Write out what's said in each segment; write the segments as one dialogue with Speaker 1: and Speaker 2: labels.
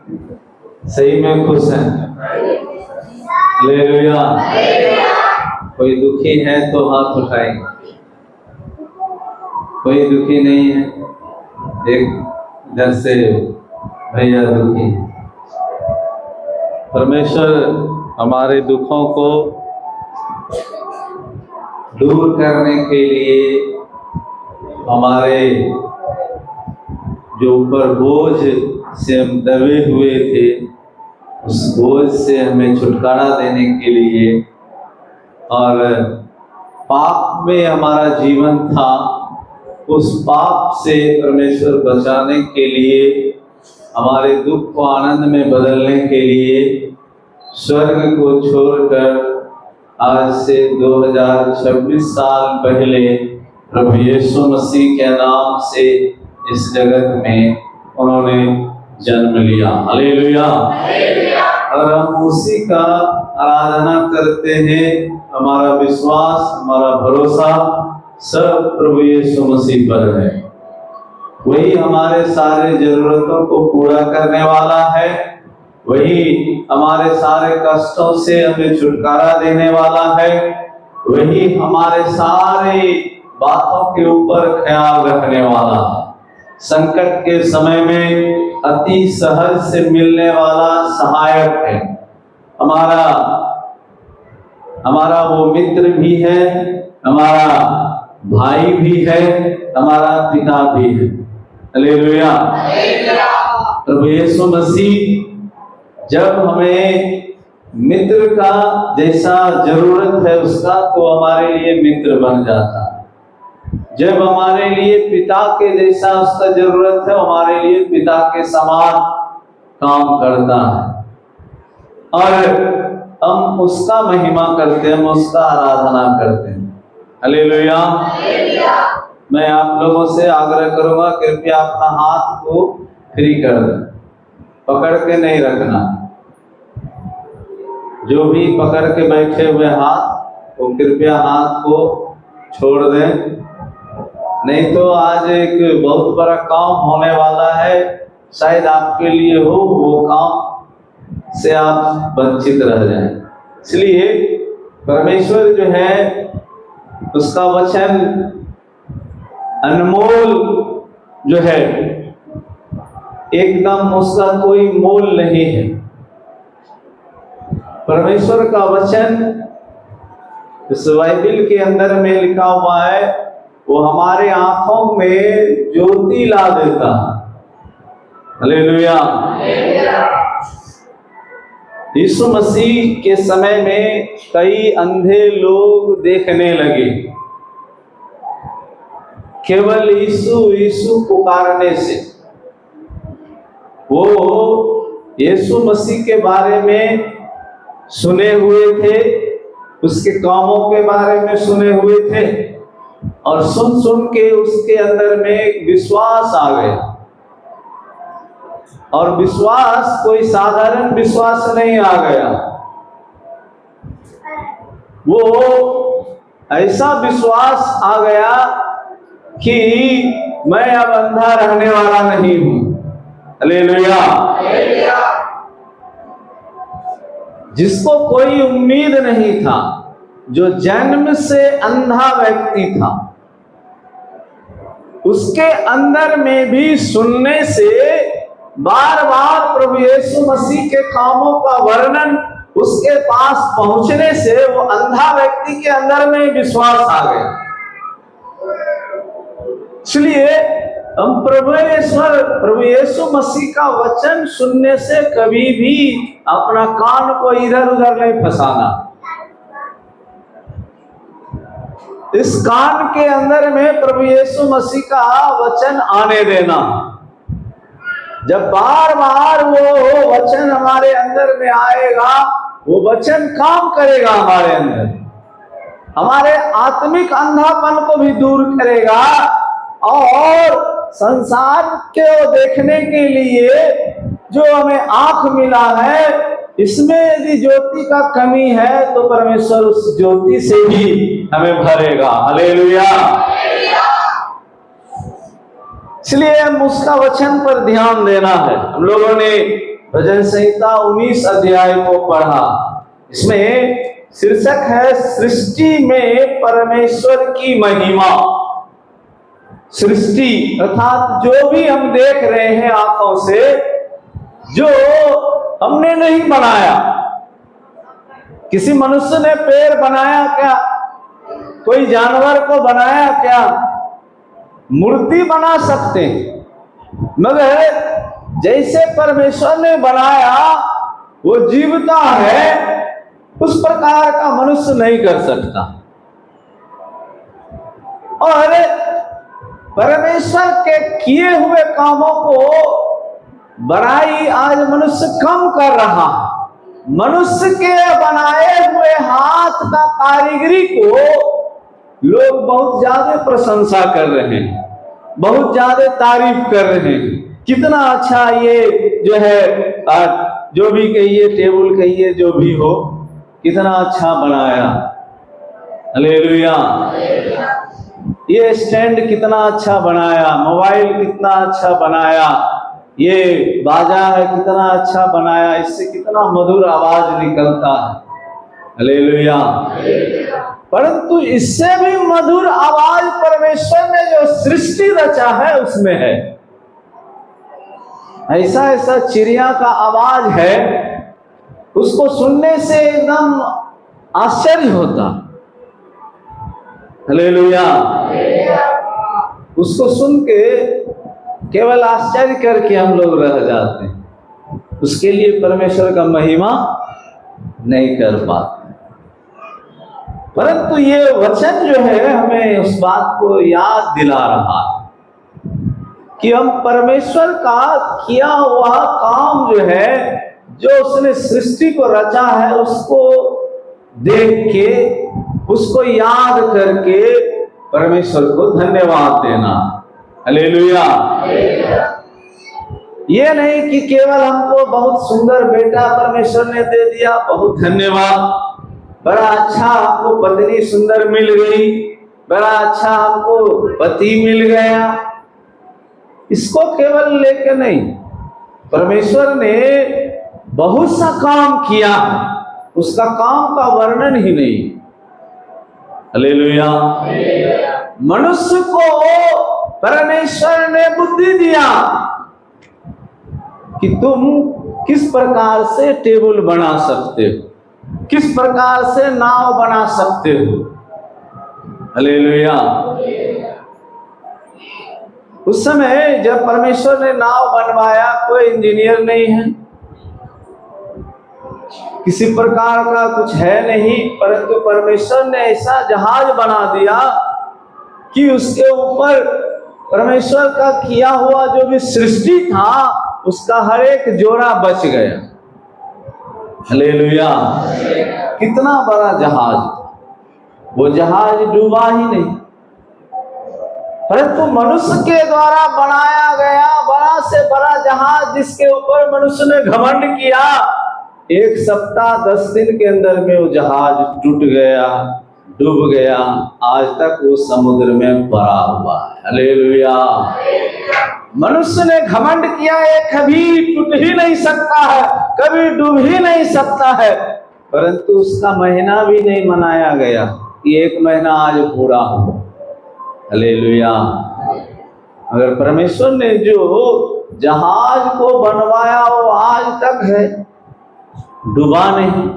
Speaker 1: सही में खुश हैं? हालेलुया। कोई दुखी है तो हाथ उठाएं। कोई दुखी नहीं है? एक इधर से भैया दुखी है। परमेश्वर हमारे दुखों को दूर करने के लिए हमारे जो ऊपर बोझ से हम दबे हुए थे, उस बोझ से हमें छुटकारा देने के लिए, और पाप में हमारा जीवन था, उस पाप से परमेश्वर बचाने के लिए, हमारे दुख को आनंद में बदलने के लिए स्वर्ग को छोड़कर आज से 2026 साल पहले प्रभु यीशु मसीह के नाम से इस जगत में उन्होंने जन्म लिया। हालेलुया। और हम उसी का आराधना करते हैं। हमारा विश्वास, हमारा भरोसा सब प्रभु यीशु मसीह पर है। वही हमारे सारे जरूरतों को पूरा करने वाला है। वही हमारे सारे कष्टों से हमें छुटकारा देने वाला है। वही हमारे सारे बातों के ऊपर ख्याल रखने वाला है। संकट के समय में अति सहज से मिलने वाला सहायक है। हमारा वो मित्र भी है, हमारा भाई भी है, हमारा पिता भी है। हालेलुया। प्रभु यीशु मसीह जब हमें मित्र का जैसा जरूरत है उसका, तो हमारे लिए मित्र बन जाता है। जब हमारे लिए पिता के जैसा उसका जरूरत है, हमारे लिए पिता के समान काम करता है। और हम उसका महिमा करते हैं, हम उसका आराधना करते हैं। हालेलुया। मैं आप लोगों से आग्रह करूंगा, कृपया अपना हाथ को फ्री कर दें, पकड़ के नहीं रखना। जो भी पकड़ के बैठे हुए हाथ, वो कृपया हाथ को छोड़ दें। नहीं तो आज एक बहुत बड़ा काम होने वाला है, शायद आपके लिए हो, वो काम से आप वंचित रह जाएं। इसलिए परमेश्वर जो है उसका वचन अनमोल जो है, एकदम उसका कोई मोल नहीं है। परमेश्वर का वचन इस बाइबल के अंदर में लिखा हुआ है, वो हमारे आंखों में ज्योति ला देता है। हालेलुया। यीशु मसीह के समय में कई अंधे लोग देखने लगे, केवल यीशु यीशु पुकारने से। वो यीशु मसीह के बारे में सुने हुए थे, उसके कामों के बारे में सुने हुए थे, और सुन सुन के उसके अंदर में एक विश्वास आ गया। और विश्वास कोई साधारण विश्वास नहीं आ गया, वो ऐसा विश्वास आ गया कि मैं अब अंधा रहने वाला नहीं हूं। हालेलुया। जिसको कोई उम्मीद नहीं था, जो जन्म से अंधा व्यक्ति था, उसके अंदर में भी सुनने से, बार बार प्रभु यीशु मसीह के कामों का वर्णन उसके पास पहुंचने से, वो अंधा व्यक्ति के अंदर में विश्वास आ गया। इसलिए हम प्रभु यीशु मसीह का वचन सुनने से कभी भी अपना कान को इधर उधर नहीं फंसाना। इस कान के अंदर में प्रभु यीशु मसीह का वचन आने देना। जब बार बार वो वचन हमारे अंदर में आएगा, वो वचन काम करेगा हमारे अंदर, हमारे आत्मिक अंधापन को भी दूर करेगा, और संसार के देखने के लिए जो हमें आंख मिला है, इसमें यदि ज्योति का कमी है तो परमेश्वर उस ज्योति से भी हमें भरेगा। हालेलुया। इसलिए हम उसका वचन पर ध्यान देना है। हम लोगों ने भजन संहिता 19 अध्याय को पढ़ा। इसमें शीर्षक है सृष्टि में परमेश्वर की महिमा। सृष्टि अर्थात जो भी हम देख रहे हैं आंखों से, जो हमने नहीं बनाया। किसी मनुष्य ने पेड़ बनाया क्या? कोई जानवर को बनाया क्या? मूर्ति बना सकते हैं, मगर जैसे परमेश्वर ने बनाया वो जीवता है, उस प्रकार का मनुष्य नहीं कर सकता। और परमेश्वर के किए हुए कामों को बड़ाई आज मनुष्य कम कर रहा है। मनुष्य के बनाए हुए हाथ का कारीगरी को लोग बहुत ज्यादा प्रशंसा कर रहे हैं, बहुत ज्यादा तारीफ कर रहे हैं। कितना अच्छा ये जो है, जो भी कहिए, टेबल कहिए, जो भी हो, कितना अच्छा बनाया। हालेलुया। ये स्टैंड कितना अच्छा बनाया, मोबाइल कितना अच्छा बनाया, ये बाजा है कितना अच्छा बनाया, इससे कितना मधुर आवाज निकलता है। हालेलुया। परंतु इससे भी मधुर आवाज परमेश्वर ने जो सृष्टि रचा है उसमें है। ऐसा ऐसा चिड़िया का आवाज है, उसको सुनने से एकदम आश्चर्य होता। हालेलुया। उसको सुन के केवल आश्चर्य करके हम लोग रह जाते हैं, उसके लिए परमेश्वर का महिमा नहीं कर पाते। परंतु ये वचन जो है हमें उस बात को याद दिला रहा है कि हम परमेश्वर का किया हुआ काम जो है, जो उसने सृष्टि को रचा है, उसको देख के, उसको याद करके परमेश्वर को धन्यवाद देना। हालेलुया। ये नहीं कि केवल हमको बहुत सुंदर बेटा परमेश्वर ने दे दिया, बहुत धन्यवाद, बड़ा अच्छा हमको पत्नी सुंदर मिल गई, बड़ा अच्छा हमको पति मिल गया, इसको केवल लेके नहीं, परमेश्वर ने बहुत सा काम किया, उसका काम का वर्णन ही नहीं। हालेलुया। मनुष्य को परमेश्वर ने बुद्धि दिया कि तुम किस प्रकार से टेबल बना सकते हो, किस प्रकार से नाव बना सकते हो। हालेलुया। उस समय जब परमेश्वर ने नाव बनवाया, कोई इंजीनियर नहीं है, किसी प्रकार का कुछ है नहीं, परंतु परमेश्वर ने ऐसा जहाज बना दिया कि उसके ऊपर परमेश्वर का किया हुआ जो भी सृष्टि था उसका हर एक जोड़ा बच गया। हालेलुया। कितना बड़ा जहाज, वो जहाज डूबा ही नहीं, परंतु मनुष्य के द्वारा बनाया गया बड़ा से बड़ा जहाज, जिसके ऊपर मनुष्य ने घमंड किया, 1 सप्ताह 10 दिन के अंदर में वो जहाज टूट गया, डूब गया, आज तक वो समुद्र में पड़ा हुआ है। हालेलुया। मनुष्य ने घमंड किया, ये कभी टूट ही नहीं सकता है, कभी डूब ही नहीं सकता है, परंतु उसका महीना भी नहीं मनाया गया कि 1 महीना आज पूरा हुआ। हालेलुया। अगर परमेश्वर ने जो जहाज को बनवाया वो आज तक है, डूबा नहीं,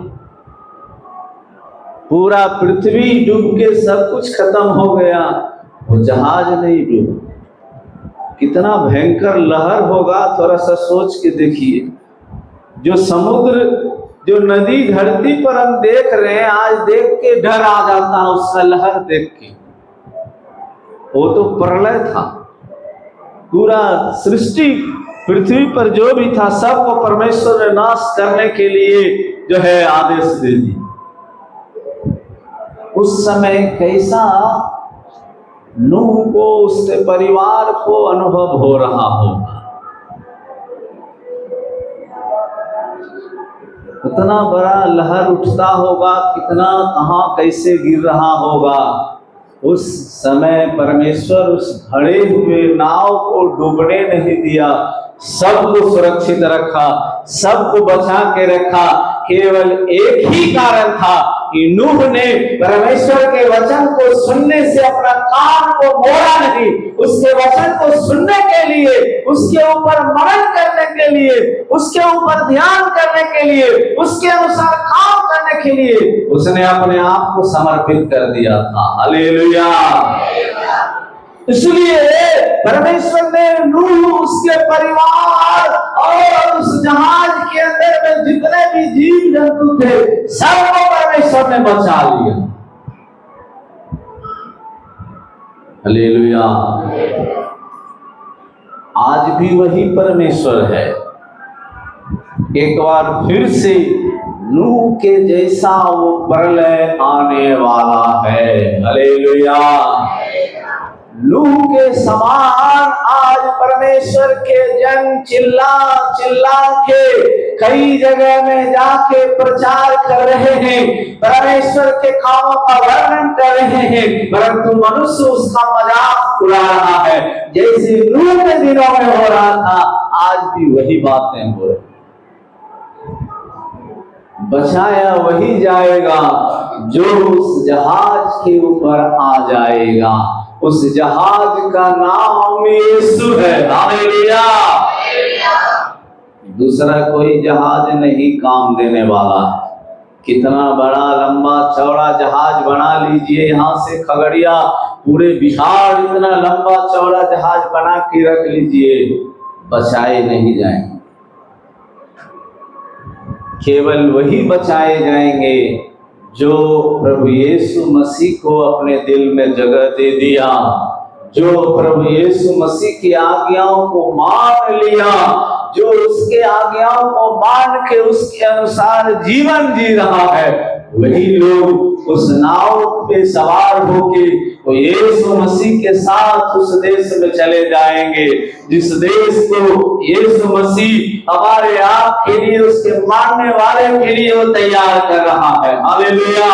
Speaker 1: पूरा पृथ्वी डूब के सब कुछ खत्म हो गया, वो जहाज नहीं डूबा। कितना भयंकर लहर होगा, थोड़ा सा सोच के देखिए। जो समुद्र, जो नदी धरती पर हम देख रहे हैं, आज देख के डर आ जाता है उसका लहर देख के। वो तो प्रलय था, पूरा सृष्टि पृथ्वी पर जो भी था सबको परमेश्वर ने नाश करने के लिए जो है आदेश दे दी। उस समय कैसा नूह को, उसके परिवार को अनुभव हो रहा होगा, कितना बड़ा लहर उठता होगा, कितना कहां कैसे गिर रहा होगा। उस समय परमेश्वर उस भरे हुए नाव को डूबने नहीं दिया, सबको सुरक्षित रखा, सबको बचा के रखा। केवल एक ही कारण था कि नूह ने परमेश्वर के वचन को सुनने से अपना कान को मोड़ा नहीं, उसके वचन को सुनने के लिए, उसके ऊपर मनन करने के लिए, उसके ऊपर ध्यान करने के लिए, उसके अनुसार काम करने के लिए उसने अपने आप को समर्पित कर दिया था। हालेलुया। इसलिए परमेश्वर ने नूह, उसके परिवार और उस जहाज के अंदर में जितने भी जीव जंतु थे सबको परमेश्वर ने बचा लिया। हालेलुया। आज भी वही परमेश्वर है। एक बार फिर से नूह के जैसा वो प्रलय आने वाला है। हालेलुया। नूह के समान आज परमेश्वर के जन चिल्ला चिल्ला के कई जगह में जाके प्रचार कर रहे हैं, परमेश्वर के कामों का वर्णन कर रहे हैं, परंतु मनुष्य उसका मजाक उड़ा रहा है। जैसे नूह के दिनों में हो रहा था, आज भी वही बातें हो रही। बचाया वही जाएगा जो उस जहाज के ऊपर आ जाएगा। उस जहाज का नाम यीशु है। हालेलुया। दूसरा कोई जहाज नहीं काम देने वाला। कितना बड़ा लंबा चौड़ा जहाज बना लीजिए, यहाँ से खगड़िया पूरे बिहार इतना लंबा चौड़ा जहाज बना के रख लीजिए, बचाए नहीं जाएंगे। केवल वही बचाए जाएंगे जो प्रभु यीशु मसीह को अपने दिल में जगह दे दिया, जो प्रभु यीशु मसीह की आज्ञाओं को मान लिया, जो उसके आज्ञाओं को मान के उसके अनुसार जीवन जी रहा है। वही लोग उस नाव पे सवार होके वो यीशु मसीह के साथ उस देश में चले जाएंगे, जिस देश को यीशु मसीह हमारे आप के लिए, उसके मानने वाले के लिए वो तैयार कर रहा है। हालेलुया।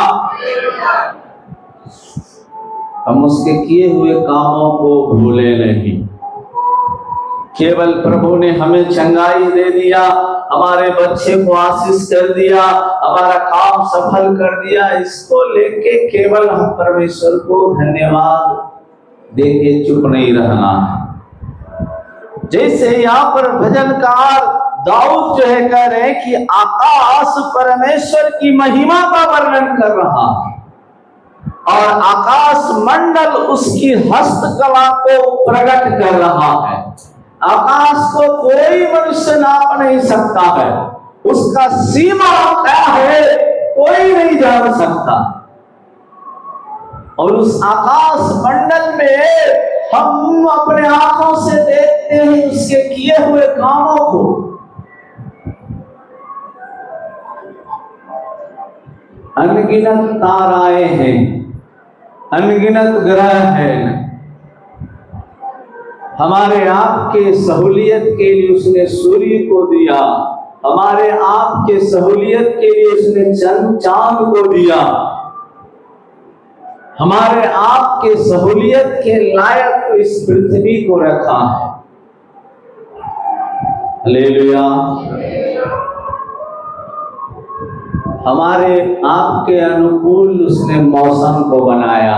Speaker 1: हम उसके किए हुए कामों को भूले नहीं। केवल प्रभु ने हमें चंगाई दे दिया, हमारे बच्चे को आशीष कर दिया, हमारा काम सफल कर दिया, इसको लेके केवल हम परमेश्वर को धन्यवाद देके चुप नहीं रहना है। जैसे यहाँ पर भजनकार दाऊद जो है कह रहे हैं कि आकाश परमेश्वर की महिमा का वर्णन कर रहा है और आकाश मंडल उसकी हस्तकला को प्रकट कर रहा है। आकाश को कोई मनुष्य नाप नहीं सकता है, उसका सीमा क्या है कोई नहीं जान सकता। और उस आकाश मंडल में हम अपने आंखों से देखते हैं उसके किए हुए कामों को। अनगिनत ताराएं हैं, अनगिनत ग्रह हैं। हमारे आपके सहूलियत के लिए उसने सूर्य को दिया, हमारे आपके सहूलियत के लिए उसने चांद को दिया, हमारे आपके सहूलियत के लायक इस पृथ्वी को रखा है। हालेलुया। हमारे आपके अनुकूल उसने मौसम को बनाया।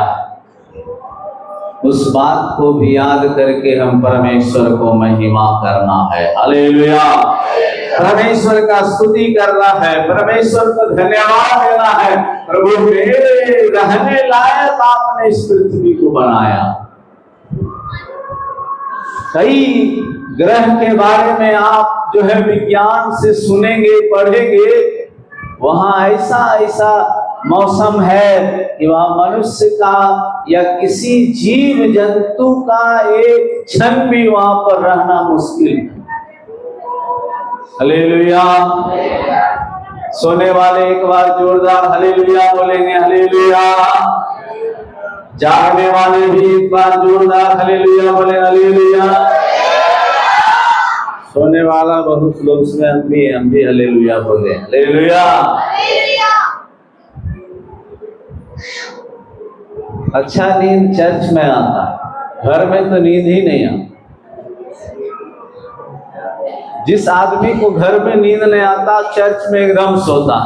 Speaker 1: उस बात को भी याद करके हम परमेश्वर को महिमा करना है। हालेलुया। परमेश्वर का स्तुति करना है, परमेश्वर को धन्यवाद देना है। प्रभु मेरे रहने लायक आपने इस पृथ्वी को बनाया। कई ग्रह के बारे में आप जो है विज्ञान से सुनेंगे, पढ़ेंगे, वहां ऐसा ऐसा मौसम है कि वहां मनुष्य का या किसी जीव जंतु का एक क्षण भी वहां पर रहना मुश्किल है। हालेलुया। सोने वाले एक बार जोरदार हालेलुया बोलेंगे। हालेलुया। जागने वाले भी एक बार जोरदार हालेलुया बोले। हालेलुया। सोने वाला बहुत लोग में हम भी हालेलुया बोले। हालेलुया। अच्छा नींद चर्च में आता है, घर में तो नींद ही नहीं आता। जिस आदमी को घर में नींद नहीं आता, चर्च में एकदम सोता,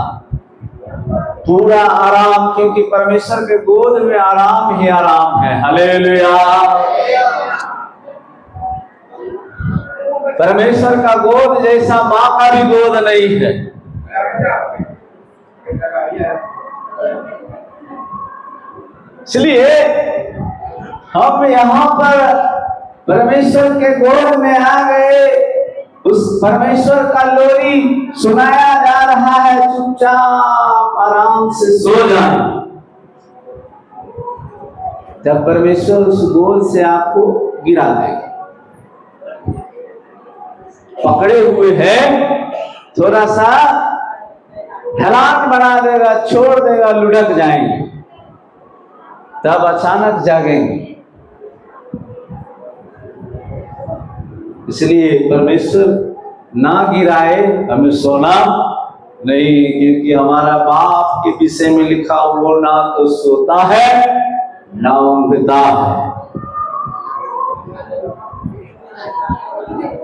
Speaker 1: पूरा आराम, क्योंकि परमेश्वर के गोद में आराम ही आराम है। हालेलुया। परमेश्वर का गोद जैसा मां का भी गोद नहीं है। इसलिए हम यहाँ पर परमेश्वर के गोद में आ गए, उस परमेश्वर का लोरी सुनाया जा रहा है, चुपचाप आराम से सो जाए। जब परमेश्वर उस गोद से आपको गिरा देगा, पकड़े हुए हैं, थोड़ा सा ढलान बना देगा, छोड़ देगा, लुढ़क जाएंगे, तब अचानक जागेंगे। इसलिए परमेश्वर ना गिराए, हमें सोना नहीं, क्योंकि हमारा बाप के विषय में लिखा, वो ना तो सोता है ना ऊँघता है।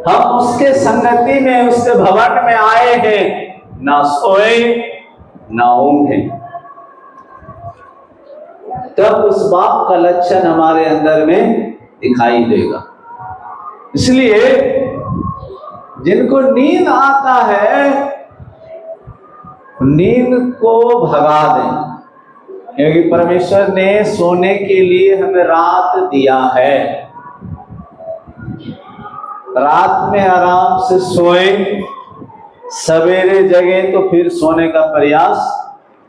Speaker 1: हम उसके संगति में, उसके भवन में आए हैं, ना सोए ना ऊँघे। तब उस बाप का लक्षण हमारे अंदर में दिखाई देगा। इसलिए जिनको नींद आता है, नींद को भगा दें, क्योंकि परमेश्वर ने सोने के लिए हमें रात दिया है। रात में आराम से सोए, सवेरे जगे तो फिर सोने का प्रयास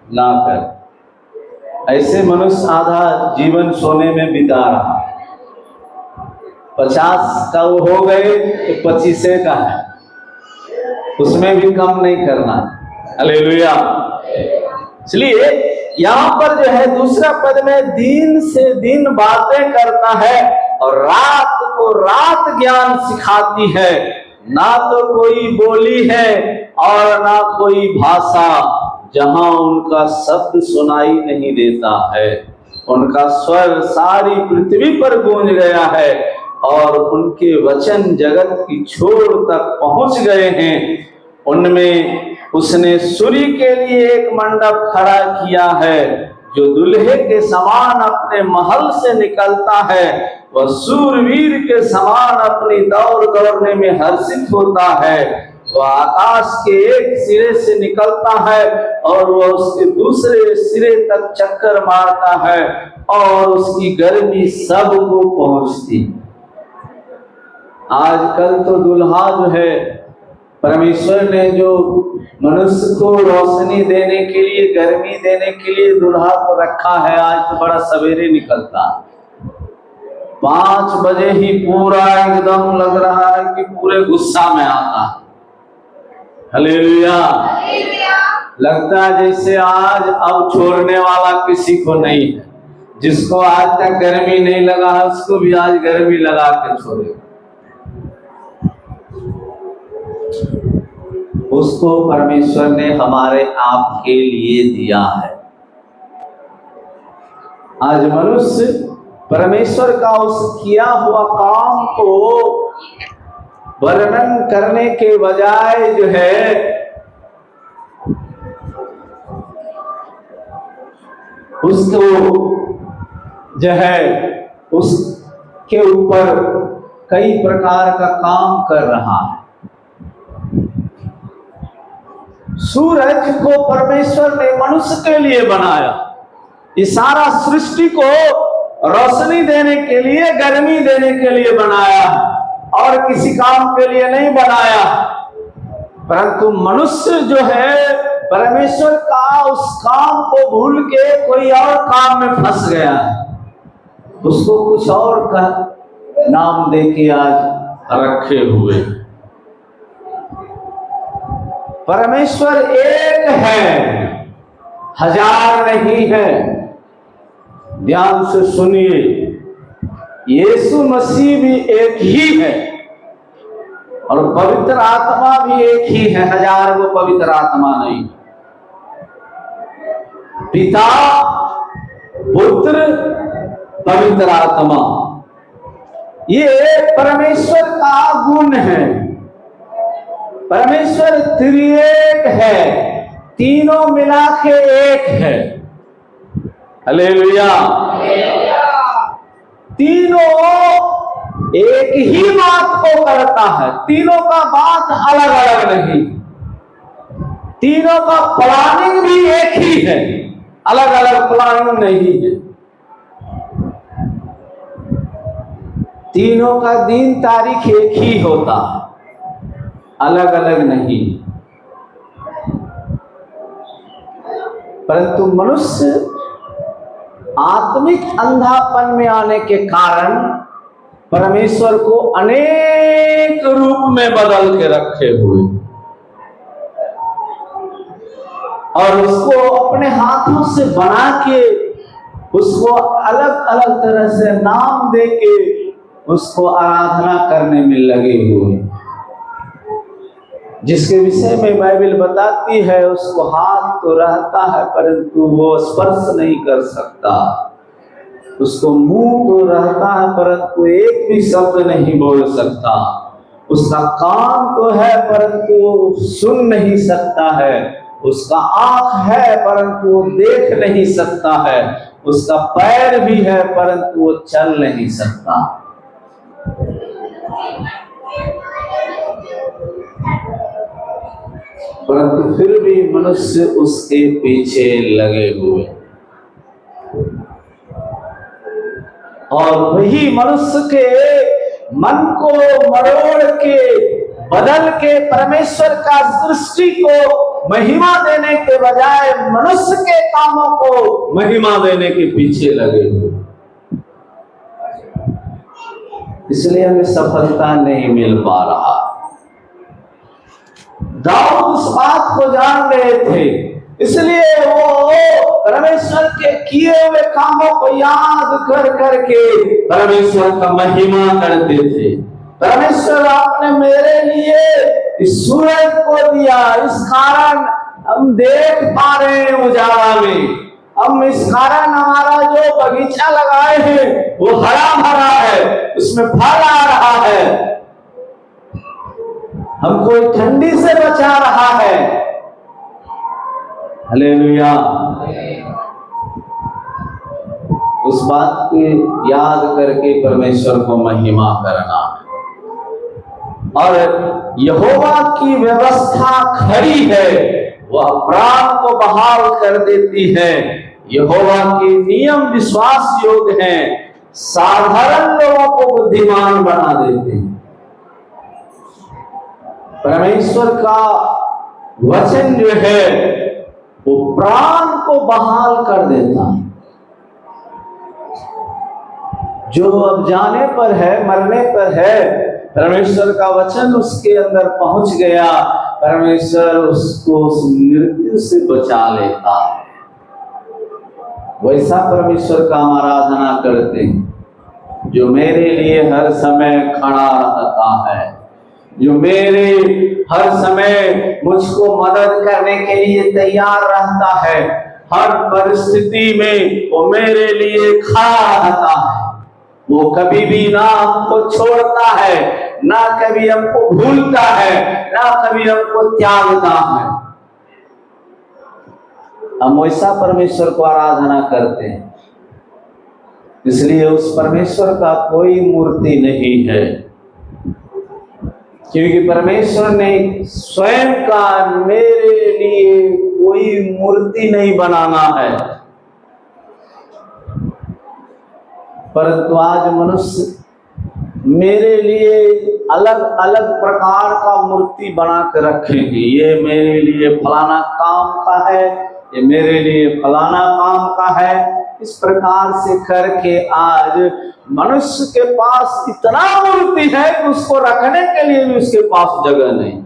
Speaker 1: ना कर। ऐसे मनुष्य आधा जीवन सोने में बिता रहा, 50 का वो हो गए तो 25 का है, उसमें भी कम नहीं करना। हालेलुया। इसलिए यहाँ पर जो है दूसरा पद में, दिन से दिन बातें करता है और रात को रात ज्ञान सिखाती है। ना तो कोई बोली है और ना कोई भाषा जहां उनका शब्द सुनाई नहीं देता है। उनका स्वर सारी पृथ्वी पर गूंज गया है और उनके वचन जगत की छोर तक पहुंच गए हैं। उनमें उसने सूर्य के लिए एक मंडप खड़ा किया है, जो दूल्हे के समान अपने महल से निकलता है। वह शूरवीर के समान अपनी दौड़ दौड़ने में हर्षित होता है। वह आकाश के एक सिरे से निकलता है और वह उसके दूसरे सिरे तक चक्कर मारता है और उसकी गर्मी सबको पहुंचती। आजकल तो दुल्हा जो है, परमेश्वर ने जो मनुष्य को रोशनी देने के लिए, गर्मी देने के लिए दुल्हा को रखा है, आज तो बड़ा सवेरे निकलता, 5 बजे ही पूरा एकदम लग रहा है कि पूरे गुस्सा में आता। हालेलुया। लगता है जैसे आज अब छोड़ने वाला किसी को नहीं है। जिसको आज तक गर्मी नहीं लगा है, उसको भी आज गर्मी लगा के छोड़ेगा। उसको परमेश्वर ने हमारे आप के लिए दिया है। आज मनुष्य परमेश्वर का उस किया हुआ काम को वर्णन करने के बजाय जो है उसको जो है उसके ऊपर कई प्रकार का काम कर रहा है। सूरज को परमेश्वर ने मनुष्य के लिए बनाया, इस सारा सृष्टि को रोशनी देने के लिए, गर्मी देने के लिए बनाया और किसी काम के लिए नहीं बनाया। परंतु मनुष्य जो है परमेश्वर का उस काम को भूल के कोई और काम में फंस गया है। उसको कुछ और का नाम देके आज रखे हुए। परमेश्वर एक है, हजार नहीं है। ध्यान से सुनिए, यीशु मसीह भी एक ही है और पवित्र आत्मा भी एक ही है, हजार वो पवित्र आत्मा नहीं। पिता, पुत्र, पवित्र आत्मा, ये परमेश्वर का गुण है। परमेश्वर त्रिएक है, तीनों मिला के एक है। हालेलुया। तीनों एक ही बात को करता है, तीनों का बात अलग अलग नहीं, तीनों का प्लानिंग भी एक ही है, अलग अलग प्लानिंग नहीं है। तीनों का दिन तारीख एक ही होता है, अलग अलग नहीं। परंतु मनुष्य आत्मिक अंधापन में आने के कारण परमेश्वर को अनेक रूप में बदल के रखे हुए और उसको अपने हाथों से बना के उसको अलग अलग तरह से नाम दे के उसको आराधना करने में लगे हुए, जिसके विषय में बाइबल बताती है उसको हाथ तो रहता है परंतु वो स्पर्श नहीं कर सकता, उसको मुंह तो रहता है परंतु एक भी शब्द नहीं बोल सकता, उसका कान तो है परंतु वो सुन नहीं सकता है, उसका आंख है परंतु वो देख नहीं सकता है, उसका पैर भी है परंतु वो चल नहीं सकता। परंतु फिर भी मनुष्य उसके पीछे लगे हुए और वही मनुष्य के मन को मरोड़ के बदल के परमेश्वर का सृष्टि को महिमा देने के बजाय मनुष्य के कामों को महिमा देने के पीछे लगे हुए, इसलिए हमें सफलता नहीं मिल पा रहा। दाऊद उस बात को जान रहे थे, इसलिए वो परमेश्वर के किए हुए कामों को याद कर करके परमेश्वर का महिमा करते थे। परमेश्वर आपने मेरे लिए इस सूरज को दिया, इस कारण हम देख पा रहे हैं उजाला में, हम इस कारण हमारा जो बगीचा लगाए हैं वो हरा भरा है, उसमें फल आ रहा है, हमको ठंडी से बचा रहा है। हालेलुया। उस बात को याद करके परमेश्वर को महिमा करना और यहोवा की व्यवस्था खड़ी है, वह प्राण को बहाल कर देती है। यहोवा के नियम विश्वास योग्य हैं, साधारण लोगों को बुद्धिमान बना देते हैं। परमेश्वर का वचन जो है वो प्राण को बहाल कर देता है। जो अब जाने पर है, मरने पर है, परमेश्वर का वचन उसके अंदर पहुंच गया, परमेश्वर उसको उस मृत्यु से बचा लेता है। वैसा परमेश्वर का हम आराधना करते हैं, जो मेरे लिए हर समय खड़ा रहता है, जो मेरे हर समय मुझको मदद करने के लिए तैयार रहता है, हर परिस्थिति में वो मेरे लिए खड़ा रहता है। वो कभी भी ना हमको छोड़ता है, ना कभी हमको भूलता है, ना कभी हमको त्यागता है। हम वैसा परमेश्वर को आराधना करते हैं, इसलिए उस परमेश्वर का कोई मूर्ति नहीं है, क्योंकि परमेश्वर ने स्वयं का मेरे लिए कोई मूर्ति नहीं बनाना है। परंतु आज मनुष्य मेरे लिए अलग अलग प्रकार का मूर्ति बना के रखेंगे, ये मेरे लिए फलाना काम का है, ये मेरे लिए फलाना काम का है। इस प्रकार से करके आज मनुष्य के पास इतना मूर्ति है कि उसको रखने के लिए भी उसके पास जगह नहीं।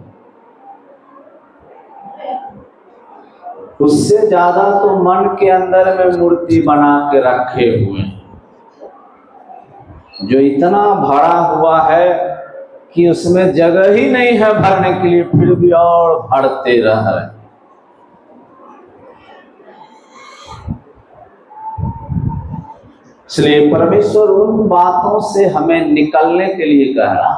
Speaker 1: उससे ज्यादा तो मन के अंदर में मूर्ति बना के रखे हुए हैं, जो इतना भरा हुआ है कि उसमें जगह ही नहीं है भरने के लिए, फिर भी और भरते रह रहे। इसलिए परमेश्वर उन बातों से हमें निकलने के लिए कह रहा।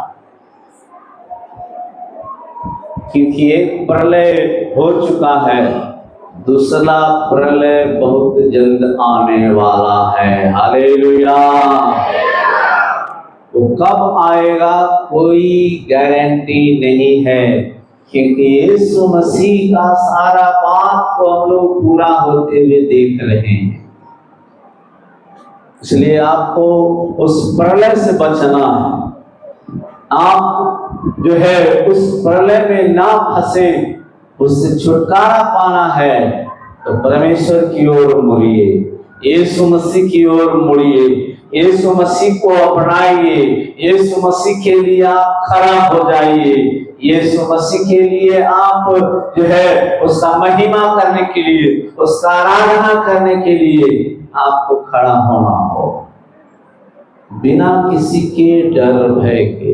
Speaker 1: क्योंकि एक प्रलय हो चुका है, दूसरा प्रलय बहुत जल्द आने वाला है। हालेलुया। वो कब आएगा कोई गारंटी नहीं है, क्योंकि यीशु मसीह का सारा बात को हम लोग पूरा होते हुए देख रहे हैं। इसलिए आपको उस प्रलय से बचना है। आप जो है उस प्रलय में ना फंसे, उससे छुटकारा पाना है तो परमेश्वर की ओर मुड़िए, यीशु मसीह की ओर मुड़िए, यीशु मसीह को अपनाइए, यीशु मसीह के लिए आप खड़ा हो जाइए, यीशु मसीह के लिए आप जो है उसका महिमा करने के लिए, उसका आराधना करने के लिए आपको खड़ा होना हो, बिना किसी के डर भय के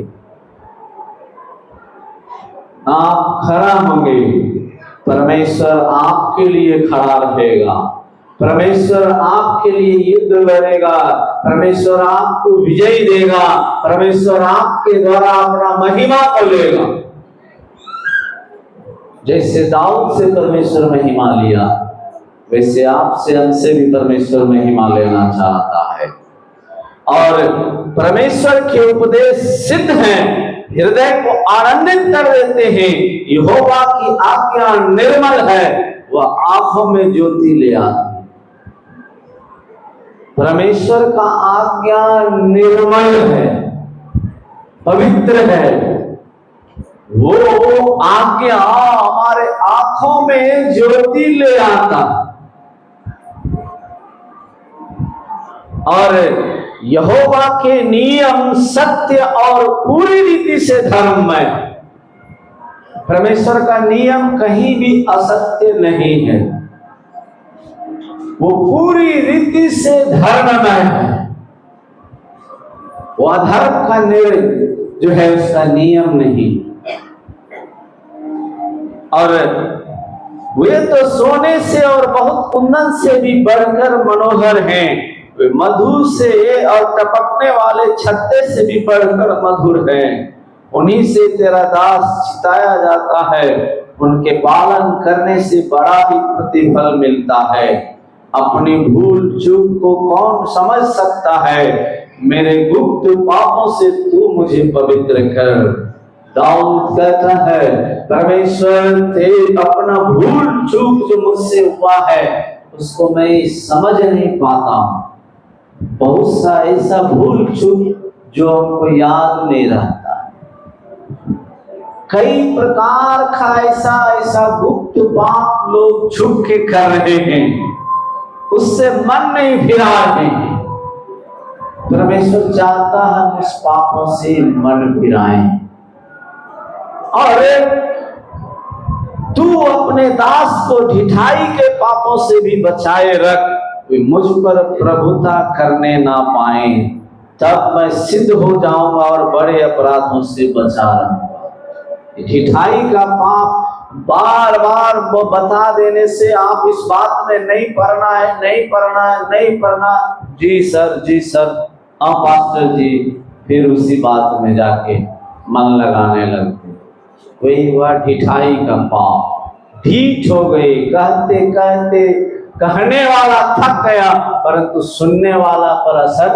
Speaker 1: आप खड़ा होंगे। परमेश्वर आपके लिए खड़ा रहेगा, परमेश्वर आपके लिए युद्ध लड़ेगा, परमेश्वर आपको विजय देगा, परमेश्वर आपके द्वारा अपना महिमा को लेगा। जैसे दाऊद से परमेश्वर महिमा लिया, वैसे आपसे हमसे भी परमेश्वर महिमा लेना चाहता है। और परमेश्वर के उपदेश सिद्ध हैं, हृदय को आनंदित कर देते हैं। यहोवा की आज्ञा निर्मल है, वह आंखों में ज्योति ले आती है। परमेश्वर का आज्ञा निर्मल है, पवित्र है। वो आज्ञा हमारे आंखों में ज्योति ले आता। और यहोवा के नियम सत्य और पूरी रीति से धर्ममय। परमेश्वर का नियम कहीं भी असत्य नहीं है, वो पूरी रीति से धर्ममय है। वो अधर्म का जो है उसका नियम नहीं। और वे तो सोने से और बहुत कुंदन से भी बढ़कर मनोहर हैं, वे मधु से और टपकने वाले छत्ते से भी बढ़कर मधुर हैं। उन्हीं से तेरा दास चिताया जाता है, उनके पालन करने से बड़ा ही प्रतिफल मिलता है। अपनी भूल चूक को कौन समझ सकता है, मेरे गुप्त पापों से तू मुझे पवित्र कर। दाऊद कहता है, परमेश्वर तेरे अपना भूल चूक जो मुझसे हुआ है उसको मैं समझ नहीं पाता। बहुत सा ऐसा भूल चूक जो हमको याद नहीं रहता, कई प्रकार का ऐसा गुप्त पाप लोग छुप के कर रहे हैं, उससे मन नहीं फिरा रहे हैं। परमेश्वर चाहता है हम उस पापों से मन फिराएं। और तू अपने दास को ढिठाई के पापों से भी बचाए रख, वे मुझ पर प्रभुता करने ना पाए, तब मैं सिद्ध हो जाऊंगा और बड़े अपराधों से बचा रहूंगा। ढिठाई का पाप बार बार बता देने से आप इस बात में नहीं पढ़ना है, नहीं पढ़ना है, नहीं पढ़ना, जी सर, हाँ पास्टर जी, फिर उसी बात में जाके मन लगाने लगते। वही हुआ ढिठाई का पाप। ढीठ हो गई, कहते कहते कहने वाला थक गया, परंतु सुनने वाला पर असर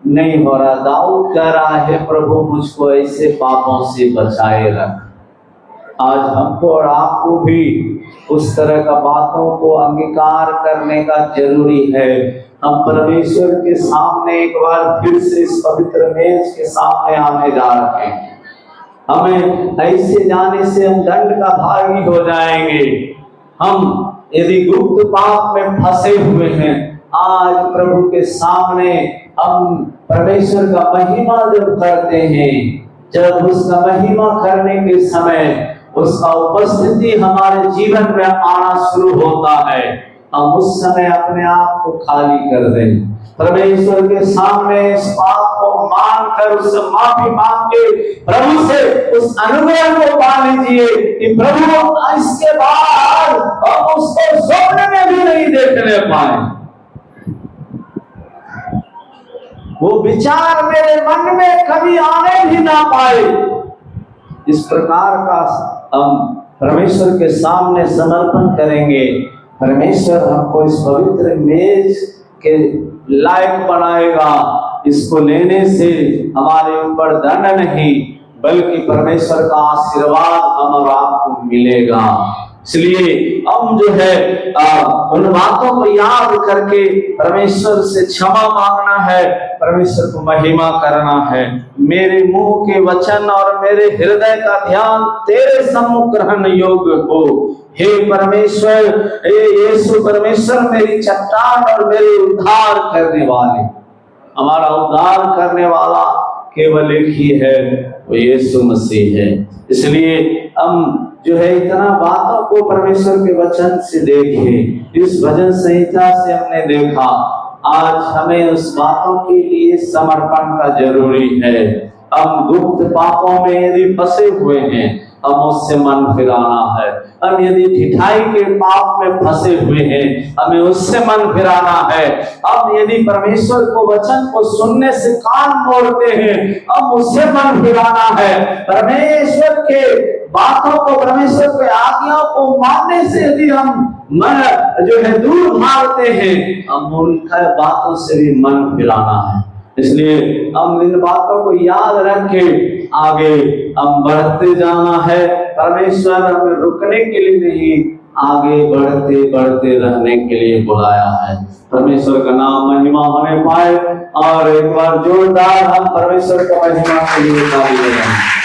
Speaker 1: नहीं हो रहा। दाऊद कह रहा है, प्रभु मुझको ऐसे पापों से बचाए रख। आज हमको और आपको भी उस तरह का बातों को अंगीकार करने का जरूरी है। हम परमेश्वर के सामने एक बार फिर से इस पवित्र मेज के सामने आने जा रहे हैं। हमें ऐसे जाने से हम दंड का भागी हो जाएंगे। हम यदि गुप्त पाप में फंसे हुए हैं, आज प्रभु के सामने हम परमेश्वर का महिमा जब करते हैं, जब उसका महिमा करने के समय उसका उपस्थिति हमारे जीवन में आना शुरू होता है, हम उस समय अपने आप को खाली कर दें। परमेश्वर के सामने इस पाप को मानकर उससे माफी मांग के प्रभु से उस अनुग्रह को पा लीजिए कि प्रभु इसके बाद हम उसको स्वप्न में भी नहीं देखने पाए, वो विचार मेरे मन में कभी आने भी ना पाए। इस प्रकार का हम परमेश्वर के सामने समर्पण करेंगे, परमेश्वर हमको इस पवित्र मेज के लायक बनाएगा। इसको लेने से हमारे ऊपर दंड नहीं बल्कि परमेश्वर का आशीर्वाद हम और आपको मिलेगा। इसलिए हम जो है उन बातों को याद करके परमेश्वर से क्षमा मांगना है, परमेश्वर को महिमा करना है। मेरे मुंह के वचन और मेरे हृदय का ध्यान तेरे सम्मुख ग्रहण योग्य हो। हे परमेश्वर, हे यीशु परमेश्वर, मेरी चट्टान और मेरे उद्धार करने वाले, हमारा उद्धार करने वाला केवल एक ही है, वो यीशु मसीह है। इसलिए हम जो है इतना बातों को परमेश्वर के वचन से देखें, इस भजन संहिता से हमने देखा। आज हमें उस बातों के लिए समर्पण का जरूरी है। हम गुप्त पापों में यदि फंसे हुए हैं, हम उससे मन फिराना है। हम यदि ढिठाई के पाप में फंसे हुए हैं, हमें उससे मन फिराना है। हम यदि परमेश्वर को वचन को सुनने से कान मोड़ते हैं, हम उससे मन फिराना है। परमेश्वर के बातों को, परमेश्वर के आज्ञाओं को मानने से यदि हम मन जो है दूर भागते हैं, हम उनकी बातों से भी मन फिराना है। इसलिए हम इन बातों को याद रख के आगे हम बढ़ते जाना है। परमेश्वर हमें रुकने के लिए नहीं, आगे बढ़ते बढ़ते रहने के लिए बुलाया है। परमेश्वर का नाम महिमा होने पाए। और एक बार जोरदार हम परमेश्वर को महिमा के लिए ताली बजाएं।